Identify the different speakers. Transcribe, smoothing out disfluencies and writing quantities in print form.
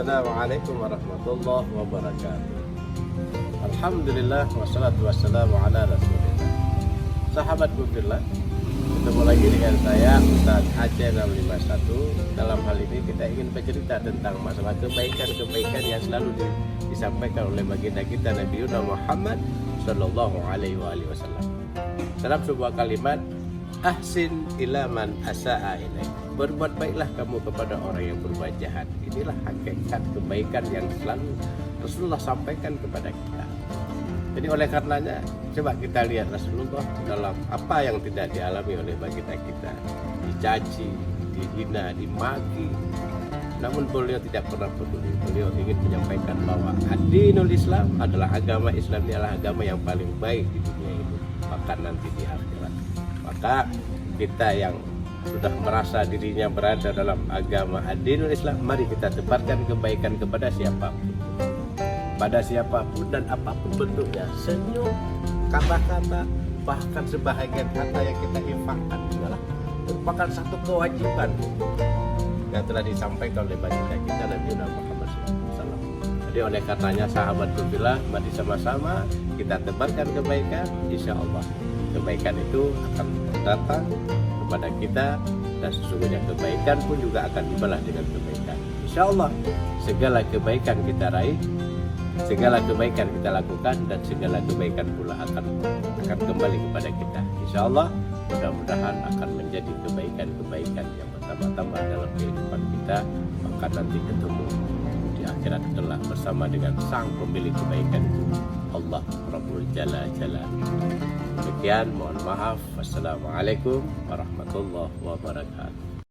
Speaker 1: Assalamualaikum warahmatullahi wabarakatuh. Alhamdulillah wassalatu wassalamu ala rasulillah. Sahabatku fillah, ketemu lagi dengan saya Ustaz Aceh 651. Dalam hal ini kita ingin bercerita tentang masalah kebaikan-kebaikan yang selalu disampaikan oleh baginda kita Nabi Muhammad sallallahu alaihi wasallam. Dalam sebuah kalimat, ahsin ila man asa'a ilaik. Berbuat baiklah kamu kepada orang yang berbuat jahat. Inilah hakikat kebaikan yang selalu Rasulullah sampaikan kepada kita. Jadi oleh karenanya, coba kita lihat Rasulullah dalam apa yang tidak dialami oleh baginda kita. Dicaci, dihina, dimaki. Namun beliau tidak pernah peduli. Beliau ingin menyampaikan bahwa ad-dinul Islam adalah agama Islam, adalah agama yang paling baik di dunia ini, bahkan nanti di akhirat. Maka kita yang sudah merasa dirinya berada dalam agama ad-dinul Islam, mari kita tebarkan kebaikan kepada siapapun, pada siapapun dan apapun bentuknya. Senyum, kata-kata, bahkan sebahagian harta yang kita infakkan adalah merupakan satu kewajiban yang telah disampaikan oleh baginda kita Nabi Muhammad SAW. Jadi oleh karenanya sahabatku billah, mari sama-sama kita tebarkan kebaikan. Insya Allah kebaikan itu akan datang kepada kita, dan sesungguhnya kebaikan pun juga akan dibalas dengan kebaikan. Insya Allah segala kebaikan kita raih, segala kebaikan kita lakukan, dan segala kebaikan pula akan kembali kepada kita. Insya Allah mudah-mudahan akan menjadi kebaikan-kebaikan yang bertambah-tambah dalam kehidupan kita, maka nanti ketemu di akhirat kelak bersama dengan sang pemilik kebaikan itu, Allah Rabbul Jalal Jalal. Demikian, mohon maaf. Wassalamualaikum warahmatullahi wabarakatuh.